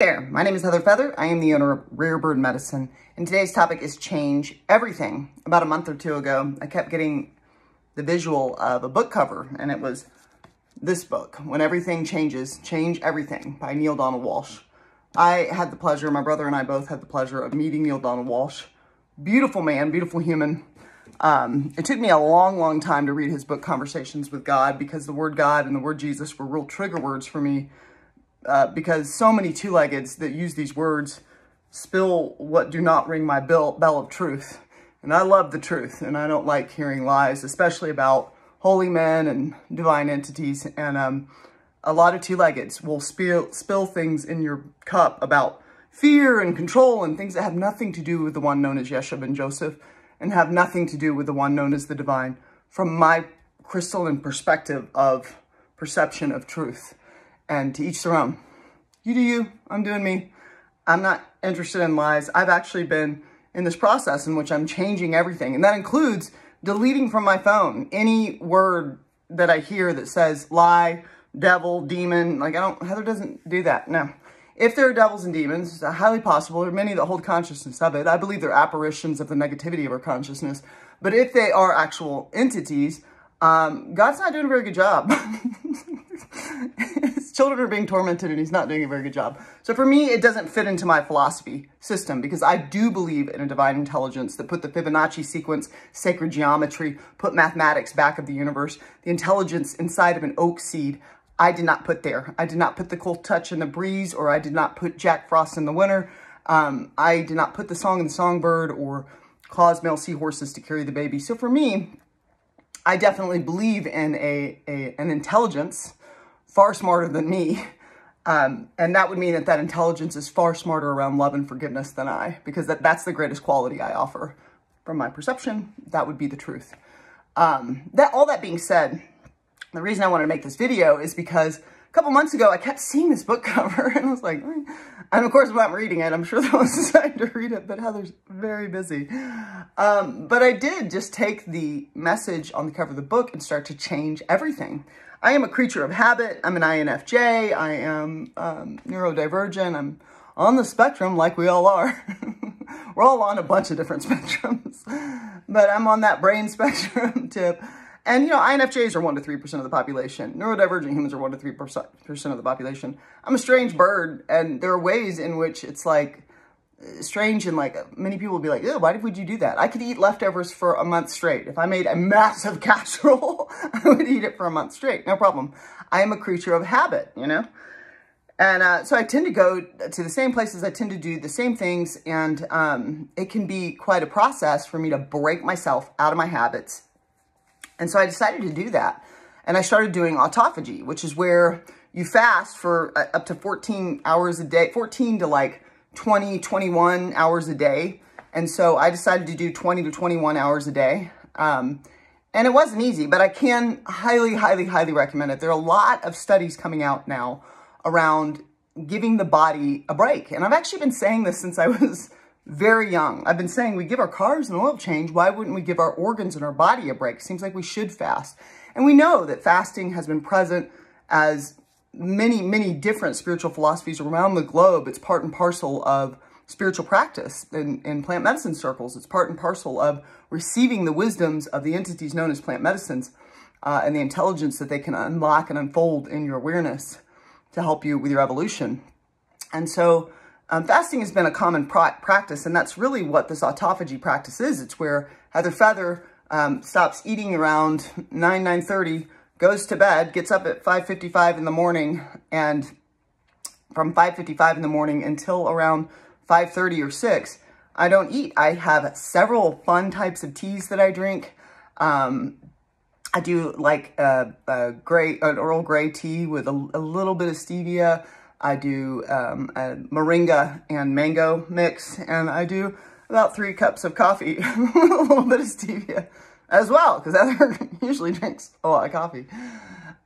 There, my name is Heather Feather. I am the owner of Rare Bird Medicine, and today's topic is change everything. About a month or two ago, I kept getting the visual of a book cover, and it was this book, When Everything Changes, Change Everything by Neale Donald Walsch. I had the pleasure, my brother and I both had the pleasure of meeting Neale Donald Walsch. Beautiful man, beautiful human. It took me a long time to read his book, Conversations with God, because the word God and the word Jesus were real trigger words for me. Because so many two-leggeds that use these words spill what do not ring my bell of truth. And I love the truth, and I don't like hearing lies, especially about holy men and divine entities. And a lot of two-leggeds will spill things in your cup about fear and control and things that have nothing to do with the one known as Yeshua ben Joseph and have nothing to do with the one known as the divine from my crystalline perspective of perception of truth. And to each their own. You do you, I'm doing me. I'm not interested in lies. I've actually been in this process in which I'm changing everything. And that includes deleting from my phone any word that I hear that says lie, devil, demon. Like Heather doesn't do that, no. If there are devils and demons, it's highly possible. There are many that hold consciousness of it. I believe they're apparitions of the negativity of our consciousness. But if they are actual entities, God's not doing a very good job. His children are being tormented and he's not doing a very good job. So for me, it doesn't fit into my philosophy system because I do believe in a divine intelligence that put the Fibonacci sequence, sacred geometry, put mathematics back of the universe, the intelligence inside of an oak seed. I did not put there. I did not put the cold touch in the breeze, or I did not put Jack Frost in the winter. I did not put the song in the songbird or cause male seahorses to carry the baby. So for me, I definitely believe in an intelligence far smarter than me. And that would mean that that intelligence is far smarter around love and forgiveness than I, because that's the greatest quality I offer. From my perception, that would be the truth. All that being said, the reason I wanted to make this video is because a couple months ago, I kept seeing this book cover and I was like, and of course, I'm not reading it. I'm sure there was time to read it, but Heather's very busy. But I did just take the message on the cover of the book and start to change everything. I am a creature of habit. I'm an INFJ. I am neurodivergent. I'm on the spectrum like we all are. We're all on a bunch of different spectrums, but I'm on that brain spectrum tip. And, you know, INFJs are 1 to 3% of the population. Neurodivergent humans are 1 to 3% of the population. I'm a strange bird, and there are ways in which it's, like, strange, and, like, many people will be like, ew, why would you do that? I could eat leftovers for a month straight. If I made a massive casserole, I would eat it for a month straight. No problem. I am a creature of habit, you know? And so I tend to go to the same places. I tend to do the same things, and it can be quite a process for me to break myself out of my habits. And so I decided to do that. And I started doing autophagy, which is where you fast for up to 14 hours a day, 14 to like 20, 21 hours a day. And so I decided to do 20 to 21 hours a day. And it wasn't easy, but I can highly recommend it. There are a lot of studies coming out now around giving the body a break. And I've actually been saying this since I was very young. I've been saying we give our cars an oil change. Why wouldn't we give our organs and our body a break? Seems like we should fast. And we know that fasting has been present as many different spiritual philosophies around the globe. It's part and parcel of spiritual practice in plant medicine circles. It's part and parcel of receiving the wisdoms of the entities known as plant medicines and the intelligence that they can unlock and unfold in your awareness to help you with your evolution. And so fasting has been a common practice, and that's really what this autophagy practice is. It's where Heather Feather stops eating around 9:30, goes to bed, gets up at 5:55 in the morning, and from 5:55 in the morning until around 5:30 or 6, I don't eat. I have several fun types of teas that I drink. I do like an Earl Grey tea with a little bit of stevia. I do a moringa and mango mix, and I do about 3 cups of coffee with a little bit of stevia as well, because Heather usually drinks a lot of coffee.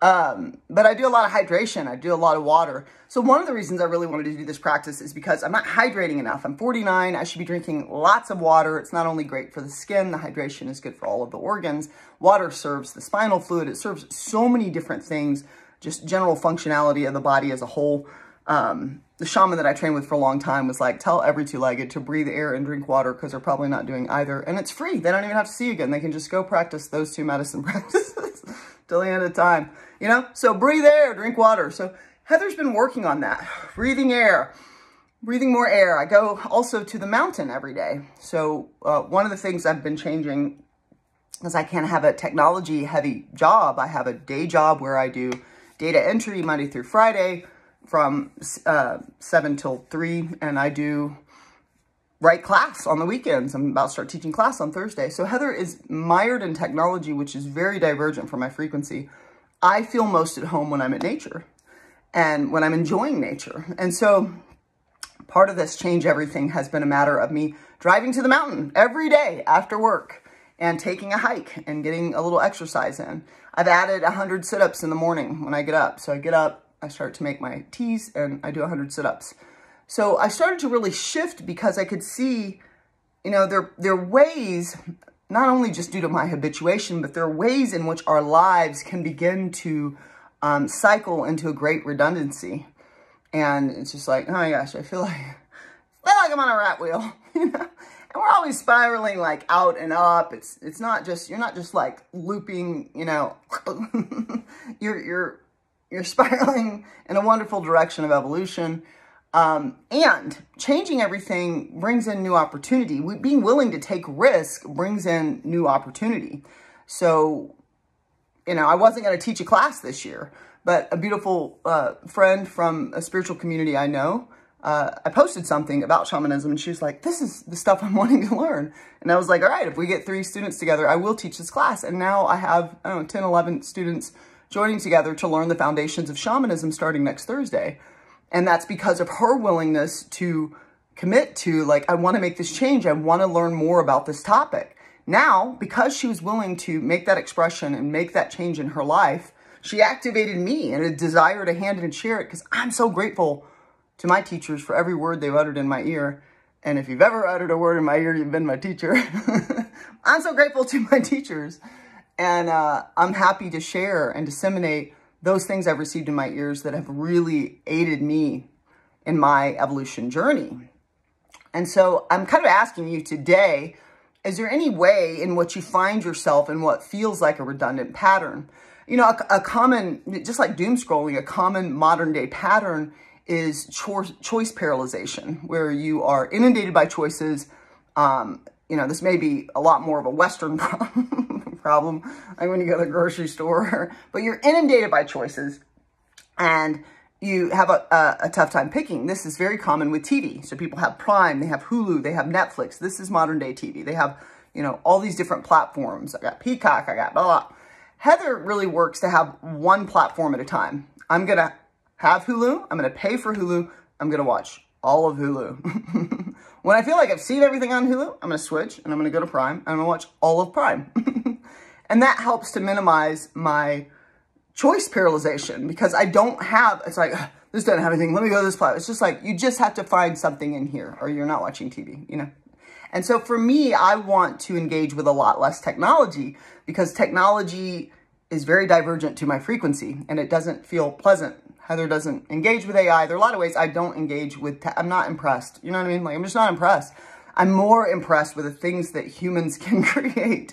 But I do a lot of hydration. I do a lot of water. So one of the reasons I really wanted to do this practice is because I'm not hydrating enough. I'm 49. I should be drinking lots of water. It's not only great for the skin, the hydration is good for all of the organs. Water serves the spinal fluid. It serves so many different things, just general functionality of the body as a whole. the shaman that I trained with for a long time was like, tell every two-legged to breathe air and drink water because they're probably not doing either. And it's free. They don't even have to see you again. They can just go practice those two medicine practices till the end of time, you know? So breathe air, drink water. So Heather's been working on that. Breathing air, breathing more air. I go also to the mountain every day. So one of the things I've been changing is I can't have a technology-heavy job. I have a day job where I do data entry Monday through Friday, from 7 till 3, and I do write class on the weekends. I'm about to start teaching class on Thursday. So Heather is mired in technology, which is very divergent from my frequency. I feel most at home when I'm at nature and when I'm enjoying nature. And so part of this change everything has been a matter of me driving to the mountain every day after work and taking a hike and getting a little exercise in. I've added 100 sit-ups in the morning when I get up. So I get up, I start to make my teas, and I do 100 sit-ups. So I started to really shift because I could see, you know, there are ways, not only just due to my habituation, but there are ways in which our lives can begin to cycle into a great redundancy. And it's just like, oh my gosh, I feel like I'm on a rat wheel, you know? And we're always spiraling like out and up. It's not just, you're not just like looping, you know, you're spiraling in a wonderful direction of evolution. And changing everything brings in new opportunity. Being willing to take risk brings in new opportunity. So, you know, I wasn't going to teach a class this year, but a beautiful friend from a spiritual community I know, I posted something about shamanism, and she was like, this is the stuff I'm wanting to learn. And I was like, all right, if we get 3 students together, I will teach this class. And now I have, I don't know, 10, 11 students joining together to learn the foundations of shamanism starting next Thursday. And that's because of her willingness to commit to, like, I want to make this change. I want to learn more about this topic. Now, because she was willing to make that expression and make that change in her life, she activated me in a desire to hand it and share it, because I'm so grateful to my teachers for every word they've uttered in my ear. And if you've ever uttered a word in my ear, you've been my teacher. I'm so grateful to my teachers. And I'm happy to share and disseminate those things I've received in my ears that have really aided me in my evolution journey. And so I'm kind of asking you today, is there any way in which you find yourself in what feels like a redundant pattern? You know, a common, just like doom scrolling, a common modern day pattern is choice paralyzation, where you are inundated by choices. You know, this may be a lot more of a Western problem, like when you go to the grocery store, but you're inundated by choices and you have a tough time picking. This is very common with TV. So people have Prime, they have Hulu, they have Netflix. This is modern day TV. They have, you know, all these different platforms. I got Peacock, I got blah, blah. Heather really works to have one platform at a time. I'm going to have Hulu. I'm going to pay for Hulu. I'm going to watch all of Hulu. When I feel like I've seen everything on Hulu, I'm going to switch and I'm going to go to Prime and I'm going to watch all of Prime. And that helps to minimize my choice paralyzation, because I don't have, it's like, this doesn't have anything, let me go to this platform. It's just like, you just have to find something in here or you're not watching TV, you know? And so for me, I want to engage with a lot less technology, because technology is very divergent to my frequency and it doesn't feel pleasant. Heather doesn't engage with AI. There are a lot of ways I don't engage with, I'm not impressed. You know what I mean? Like, I'm just not impressed. I'm more impressed with the things that humans can create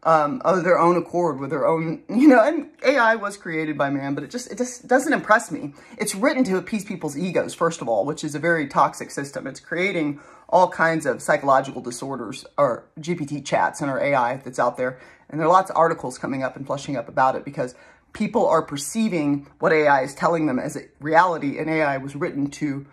of their own accord, with their own, you know, and AI was created by man, but it just doesn't impress me. It's written to appease people's egos, first of all, which is a very toxic system. It's creating all kinds of psychological disorders, or GPT chats in our AI that's out there. And there are lots of articles coming up and flushing up about it, because people are perceiving what AI is telling them as a reality, and AI was written to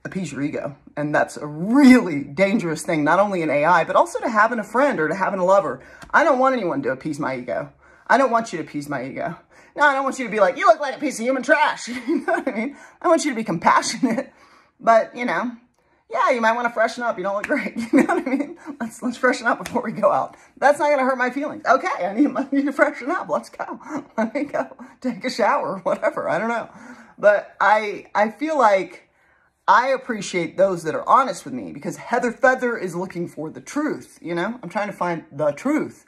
appease your ego. And that's a really dangerous thing, not only in AI, but also to having a friend or to having a lover. I don't want anyone to appease my ego. I don't want you to appease my ego. No, I don't want you to be like, you look like a piece of human trash. You know what I mean? I want you to be compassionate, but, you know, yeah, you might want to freshen up. You don't look great. You know what I mean? Let's freshen up before we go out. That's not going to hurt my feelings. Okay, I need to freshen up. Let's go. Let me go take a shower, whatever. I don't know. But I feel like I appreciate those that are honest with me, because Heather Feather is looking for the truth, you know? I'm trying to find the truth.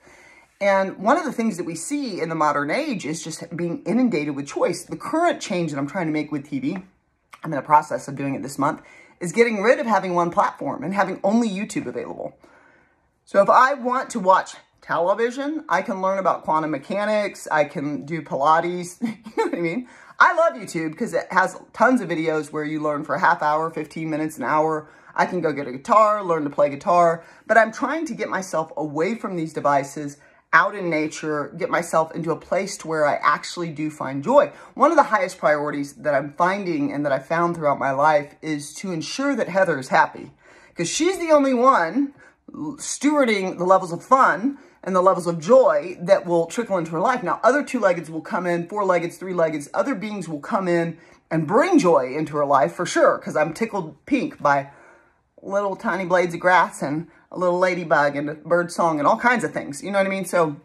And one of the things that we see in the modern age is just being inundated with choice. The current change that I'm trying to make with TV, I'm in the process of doing it this month, is getting rid of having one platform and having only YouTube available. So if I want to watch television, I can learn about quantum mechanics, I can do Pilates, you know what I mean? I love YouTube because it has tons of videos where you learn for a half hour, 15 minutes, an hour. I can go get a guitar, learn to play guitar, but I'm trying to get myself away from these devices, out in nature, get myself into a place to where I actually do find joy. One of the highest priorities that I'm finding and that I found throughout my life is to ensure that Heather is happy, because she's the only one stewarding the levels of fun and the levels of joy that will trickle into her life. Now, other two-leggeds will come in, four-leggeds, three-leggeds, other beings will come in and bring joy into her life for sure, because I'm tickled pink by little tiny blades of grass and a little ladybug and a bird song and all kinds of things. You know what I mean? So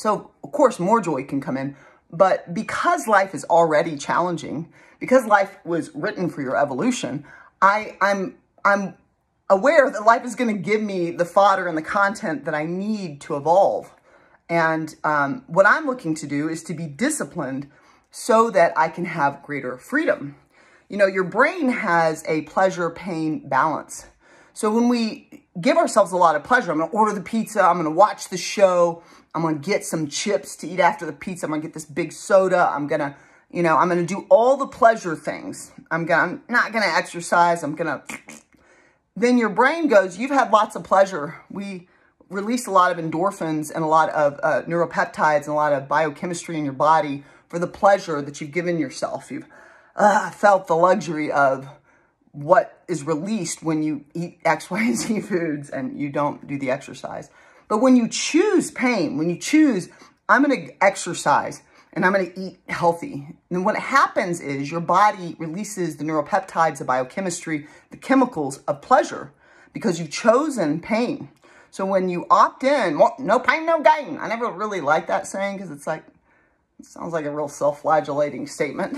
of course, more joy can come in. But because life is already challenging, because life was written for your evolution, I'm aware that life is going to give me the fodder and the content that I need to evolve. And what I'm looking to do is to be disciplined so that I can have greater freedom. You know, your brain has a pleasure-pain balance. So when we give ourselves a lot of pleasure, I'm going to order the pizza, I'm going to watch the show, I'm going to get some chips to eat after the pizza, I'm going to get this big soda, I'm going to, you know, I'm going to do all the pleasure things. I'm not going to exercise, then your brain goes, you've had lots of pleasure. We release a lot of endorphins and a lot of neuropeptides and a lot of biochemistry in your body for the pleasure that you've given yourself. You've felt the luxury of what is released when you eat X, Y, and Z foods and you don't do the exercise. But when you choose pain, when you choose, I'm going to exercise and I'm going to eat healthy, then what happens is your body releases the neuropeptides, the biochemistry, the chemicals of pleasure because you've chosen pain. So when you opt in, well, no pain, no gain. I never really liked that saying because it's like, it sounds like a real self-flagellating statement.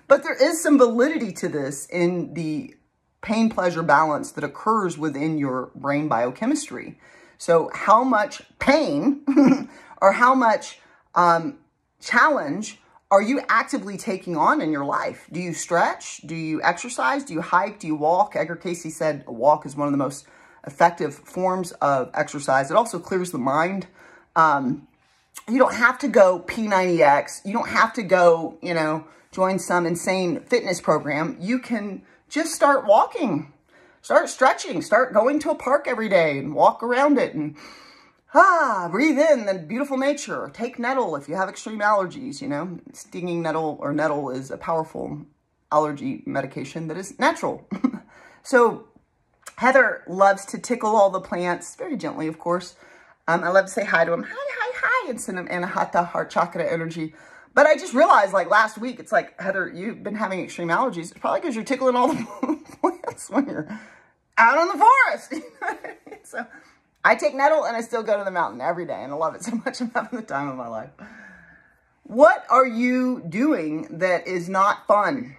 But there is some validity to this in the pain-pleasure balance that occurs within your brain biochemistry. So how much pain or how much challenge are you actively taking on in your life? Do you stretch? Do you exercise? Do you hike? Do you walk? Edgar Cayce said a walk is one of the most effective forms of exercise. It also clears the mind. You don't have to go P90X. You don't have to go, you know, join some insane fitness program. You can just start walking, start stretching, start going to a park every day and walk around it and breathe in the beautiful nature. Take nettle if you have extreme allergies, you know. Stinging nettle or nettle is a powerful allergy medication that is natural. So Heather loves to tickle all the plants, very gently, of course. I love to say hi to them. Hi, hi, hi, and send them anahata, heart chakra energy. But I just realized, like, last week, it's like, Heather, you've been having extreme allergies. It's probably because you're tickling all the plants when you're out in the forest. So I take nettle and I still go to the mountain every day, and I love it so much. I'm having the time of my life. What are you doing that is not fun?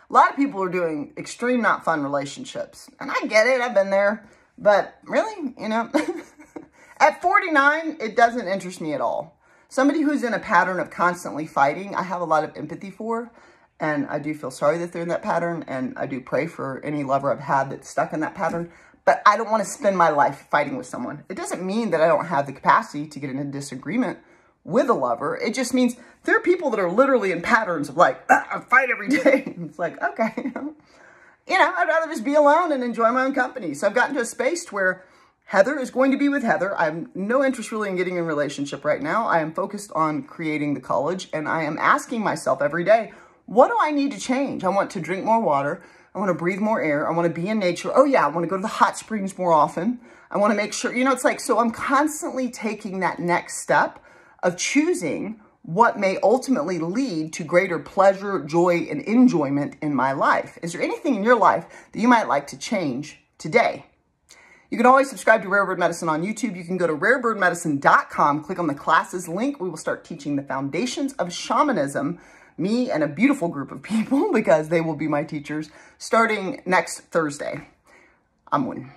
A lot of people are doing extreme not fun relationships. And I get it. I've been there. But really, you know, at 49, it doesn't interest me at all. Somebody who's in a pattern of constantly fighting, I have a lot of empathy for, and I do feel sorry that they're in that pattern, and I do pray for any lover I've had that's stuck in that pattern, but I don't want to spend my life fighting with someone. It doesn't mean that I don't have the capacity to get in a disagreement with a lover. It just means there are people that are literally in patterns of like, I fight every day. It's like, okay, you know, I'd rather just be alone and enjoy my own company. So I've gotten to a space where Heather is going to be with Heather. I have no interest really in getting in a relationship right now. I am focused on creating the college, and I am asking myself every day, what do I need to change? I want to drink more water. I want to breathe more air. I want to be in nature. Oh yeah, I want to go to the hot springs more often. I want to make sure, it's like, so I'm constantly taking that next step of choosing what may ultimately lead to greater pleasure, joy, and enjoyment in my life. Is there anything in your life that you might like to change today? You can always subscribe to Rare Bird Medicine on YouTube. You can go to rarebirdmedicine.com, click on the classes link. We will start teaching the foundations of shamanism, me and a beautiful group of people, because they will be my teachers, starting next Thursday. I'm winning.